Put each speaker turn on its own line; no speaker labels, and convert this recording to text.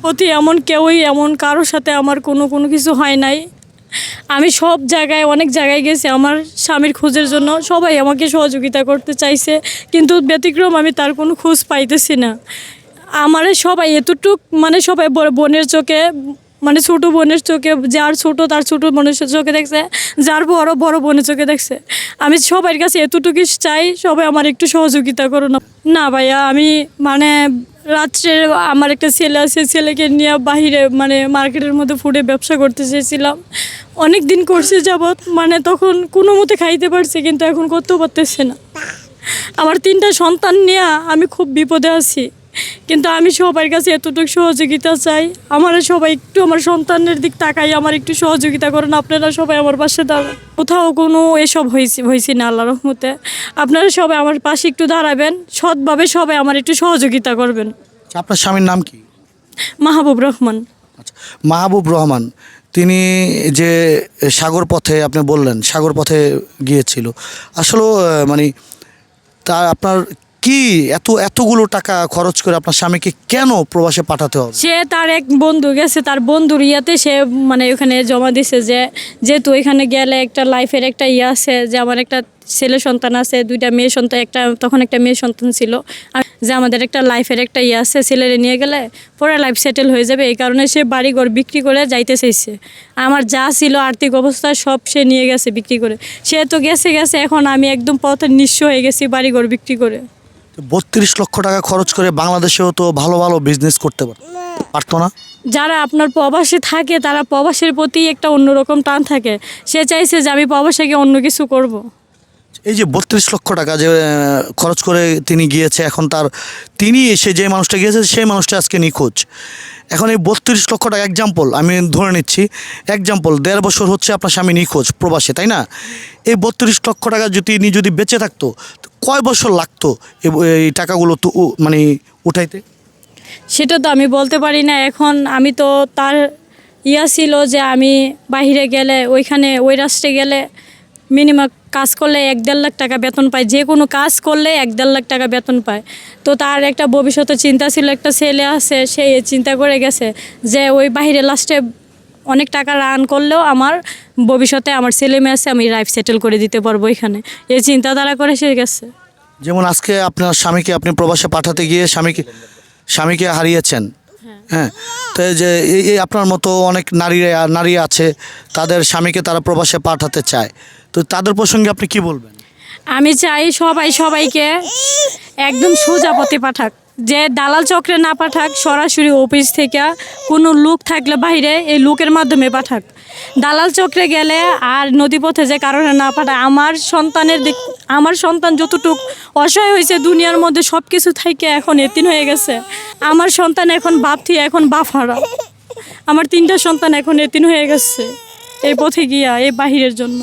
প্রতি এমন কেউই এমন কারোর সাথে আমার কোনো কিছু হয় নাই। আমি সব জায়গায় অনেক জায়গায় গেছি আমার স্বামীর খোঁজের জন্য, সবাই আমাকে সহযোগিতা করতে চাইছে, কিন্তু ব্যতিক্রম আমি তার কোনো খোঁজ পাইতেছি না। আমার সবাই এতটুক মানে সবাই বোনের চোখে, মানে ছোটো বোনের চোখে, যার ছোটো তার ছোটো বোনের চোখে দেখছে, যার বড় বড় বোনের চোখে দেখছে। আমি সবার কাছে এতটুকু চাই, সবাই আমার একটু সহযোগিতা করো না। না ভাইয়া, আমি মানে রাত্রে আমার একটা ছেলে আছে, ছেলেকে নিয়ে বাহিরে মানে মার্কেটের মধ্যে ফুডে ব্যবসা করতে চেয়েছিলাম। অনেক দিন করছে যাবৎ, মানে তখন কোনো মতে খাইতে পারছি, কিন্তু এখন করতেও পারতেছে না। আমার 3টা সন্তান নিয়ে আমি খুব বিপদে আছি, কিন্তু আমি সবার কাছে এতটুকু সহযোগিতা চাই। আমার সবাই একটু আমার সন্তানের দিক তাকাই, আমার একটু সহযোগিতা করেন। আপনারা সবাই আমার পাশে দাঁড়ান। কোথাও কোনো এসব হয়েছি না, আল্লাহর রহমতে। আপনারা সবাই আমার পাশে একটু দাঁড়াবেন, সৎভাবে সবাই আমার একটু সহযোগিতা করবেন।
আচ্ছা, আপনার স্বামীর নাম কি?
মাহবুব রহমান।
আচ্ছা, মাহবুব রহমান, তিনি যে সাগর পথে আপনি বললেন সাগর পথে গিয়েছিল, আসলে মানে তা আপনার কি এতগুলো টাকা খরচ করে আপনার স্বামীকে কেন প্রবাসে পাঠাতে হবে?
সে তার এক বন্ধু গেছে, তার বন্ধুর ইয়াতে সে মানে ওখানে জমা দিছে যে যেহেতু ওইখানে গেলে একটা লাইফের একটা ইয়ে আছে, যে আমার একটা ছেলে সন্তান আছে, 2টা মেয়ে সন্তান, তখন একটা মেয়ে সন্তান ছিল, আর যে আমাদের একটা লাইফের একটা ইয়ে আছে, ছেলেরে নিয়ে গেলে পরে লাইফ সেটেল হয়ে যাবে, এই কারণে সে বাড়িঘর বিক্রি করে যাইতে চাইছে। আমার যা ছিল আর্থিক অবস্থা সব সে নিয়ে গেছে বিক্রি করে। সে তো গেছে, এখন আমি একদম পথে নিঃস্ব হয়ে গেছি বাড়িঘর বিক্রি করে।
32 লক্ষ টাকা খরচ করে বাংলাদেশেও তো ভালো ভালো বিজনেস করতে পারতো না?
যারা আপনার প্রবাসে থাকে তারা প্রবাসের প্রতি একটা অন্যরকম টান থাকে, সে চাইছে যে আমি প্রবাসে গিয়ে অন্য কিছু করব।
এই যে 32 লক্ষ টাকা যে খরচ করে তিনি গিয়েছে, এখন তিনি এসে যে মানুষটা গিয়েছে সেই মানুষটা আজকে নিখোঁজ। এখন এই 32 লক্ষ টাকা এক্সাম্পল আমি ধরে নিচ্ছি, এক্সাম্পল 1.5 বছর হচ্ছে আপনার স্বামী নিখোঁজ প্রবাসে, তাই না? এই 32 লক্ষ টাকা যদি বেঁচে থাকতো, কয় বছর লাগতো এই টাকাগুলো তো মানে উঠাইতে?
সেটা তো আমি বলতে পারি না। এখন আমি তো তার ইয়া ছিল যে আমি বাইরে গেলে, ওইখানে ওই রাষ্ট্রে গেলে মিনিমাম কাজ করলে 1-1.5 লাখ টাকা বেতন পায়, যে কোনো কাজ করলে 1-1.5 লাখ টাকা বেতন পায়। তো তার একটা ভবিষ্যতের চিন্তা ছিল, একটা ছেলে আছে, সে চিন্তা করে গেছে যে ওই বাইরে লাস্টে অনেক টাকা রান করলেও আমার ভবিষ্যতে আমার ছেলে মেয়ে আছে, আমি লাইফ সেটেল করে দিতে পারবো এখানে, এই চিন্তাধারা করে সে গেছে।
যেমন আজকে আপনার স্বামীকে আপনি প্রবাসে পাঠাতে গিয়ে স্বামীকে হারিয়েছেন, হ্যাঁ, তো এই যে এই আপনার মতো অনেক নারী আছে, তাদের স্বামীকে তারা প্রবাসে পাঠাতে চায়, তো তাদের প্রসঙ্গে আপনি কি বলবেন?
আমি চাই সবাইকে একদম সোজা পথে পাঠাক, যে দালাল চক্রে না পাঠাক, সরাসরি অফিস থেকে কোনো লোক থাকলে বাইরে এই লোকের মাধ্যমে পাঠাক। দালাল চক্রে গেলে আর নদীপথে যে কারণে না পাঠায়। আমার সন্তান যতটুক অসহায় হয়েছে দুনিয়ার মধ্যে, সব কিছু থেকে এখন এতিম হয়ে গেছে। আমার সন্তান এখন এখন বাফারা। আমার 3টা সন্তান এখন এতিম হয়ে গেছে এই পথে গিয়া, এই বাহিরের জন্য।